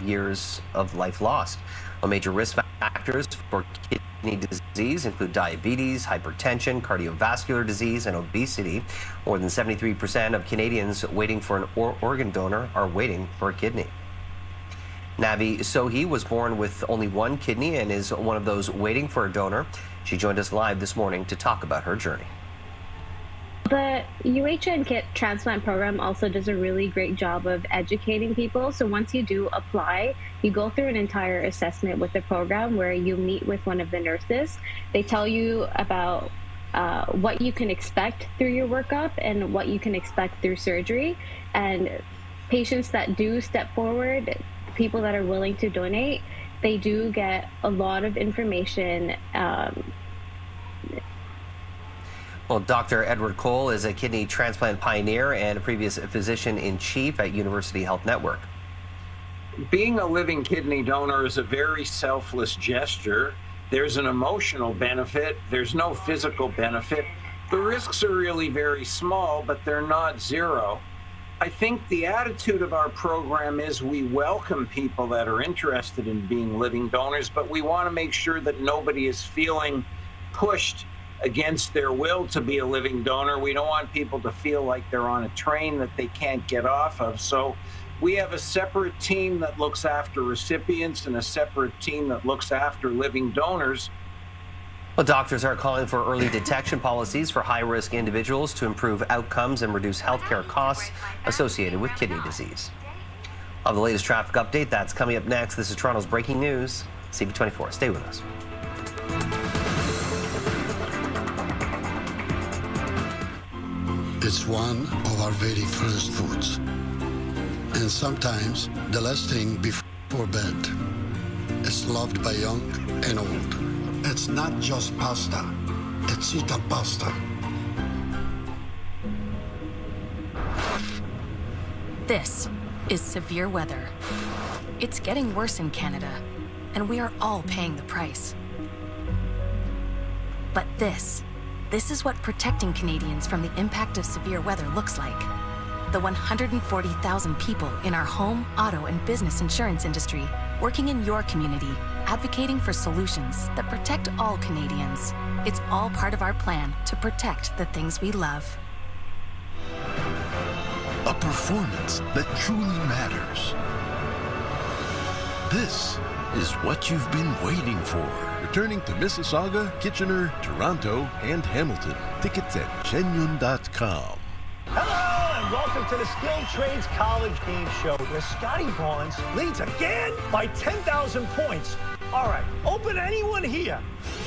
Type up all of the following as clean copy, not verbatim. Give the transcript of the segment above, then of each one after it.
of years of life lost. Well, major risk factors for kidney disease include diabetes, hypertension, cardiovascular disease, and obesity. More than 73% of Canadians waiting for an organ donor are waiting for a kidney. Navi Sohi was born with only one kidney and is one of those waiting for a donor. She joined us live this morning to talk about her journey. The UHN Kit Transplant Program also does a really great job of educating people. So once you do apply, you go through an entire assessment with the program where you meet with one of the nurses. They tell you about what you can expect through your workup and what you can expect through surgery. And patients that do step forward, people that are willing to donate, they do get a lot of information. Well, Dr. Edward Cole is a kidney transplant pioneer and a previous physician-in-chief at University Health Network. Being a living kidney donor is a very selfless gesture. There's an emotional benefit. There's no physical benefit. The risks are really very small, but they're not zero. I think the attitude of our program is we welcome people that are interested in being living donors, but we want to make sure that nobody is feeling pushed against their will to be a living donor. We don't want people to feel like they're on a train that they can't get off of. So we have a separate team that looks after recipients and a separate team that looks after living donors. Well, doctors are calling for early detection policies for high-risk individuals to improve outcomes and reduce healthcare costs associated with kidney disease. On the latest traffic update, that's coming up next. This is Toronto's breaking news, CP24. Stay with us. It's one of our very first foods. And sometimes the last thing before bed. It's loved by young and old. It's not just pasta. It's Ita pasta. This is severe weather. It's getting worse in Canada, and we are all paying the price. But this is what protecting Canadians from the impact of severe weather looks like. The 140,000 people in our home, auto, and business insurance industry working in your community, advocating for solutions that protect all Canadians. It's all part of our plan to protect the things we love. A performance that truly matters. This is what you've been waiting for. Returning to Mississauga, Kitchener, Toronto, and Hamilton. Tickets at genuine.com. Hello and welcome to the Skilled Trades College Game Show, where Scotty Barnes leads again by 10,000 points. All right, open anyone here.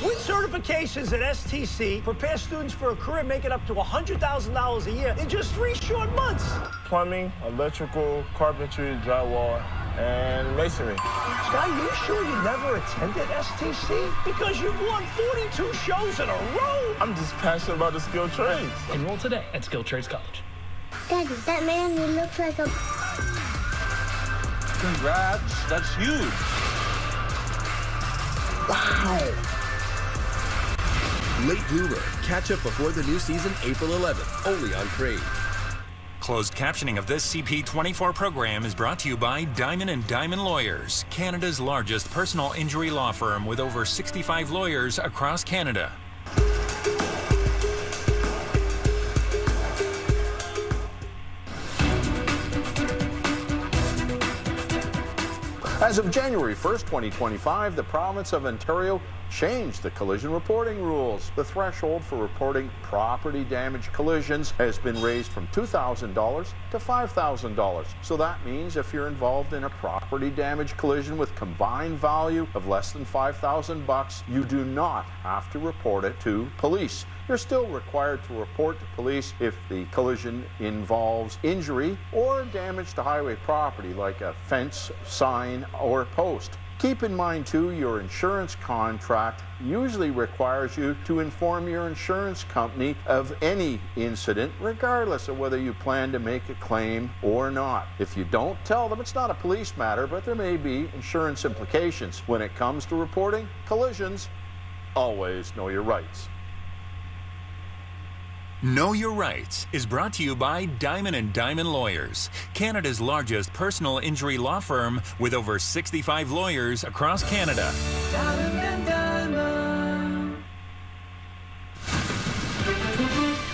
With certifications at STC, prepare students for a career making up to $100,000 a year in just 3 short months. Plumbing, electrical, carpentry, drywall, and masonry. Scotty, you sure you never attended STC? Because you've won 42 shows in a row. I'm just passionate about the skilled trades. Enroll today at Skilled Trades College. Daddy, that man, he looks like a... Congrats, that's huge. Wow. Late bloomer. Catch up before the new season, April 11th, only on Crave. Closed captioning of this CP24 program is brought to you by Diamond & Diamond Lawyers, Canada's largest personal injury law firm with over 65 lawyers across Canada. As of January 1st, 2025, the province of Ontario changed the collision reporting rules. The threshold for reporting property damage collisions has been raised from $2,000 to $5,000. So that means if you're involved in a property damage collision with combined value of less than $5,000, you do not have to report it to police. You're still required to report to police if the collision involves injury or damage to highway property like a fence, sign, or post. Keep in mind, too, your insurance contract usually requires you to inform your insurance company of any incident, regardless of whether you plan to make a claim or not. If you don't tell them, it's not a police matter, but there may be insurance implications. When it comes to reporting collisions, always know your rights. Know Your Rights is brought to you by Diamond & Diamond Lawyers, Canada's largest personal injury law firm with over 65 lawyers across Canada.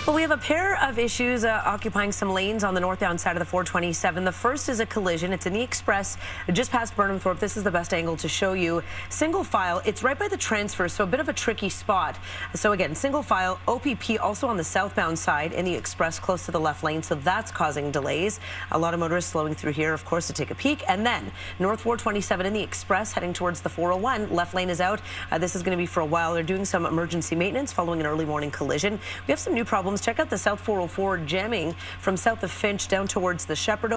Well, we have a pair of issues occupying some lanes on the northbound side of the 427. The first is a collision. It's in the Express just past Burnhamthorpe. This is the best angle to show you. Single file. It's right by the transfer, so a bit of a tricky spot. So again, single file. OPP also on the southbound side in the Express close to the left lane, so that's causing delays. A lot of motorists slowing through here, of course, to take a peek. And then North 427 in the Express heading towards the 401. Left lane is out. This is going to be for a while. They're doing some emergency maintenance following an early morning collision. We have some new problems. Check out the South 404 jamming from south of Finch down towards the Shepherd.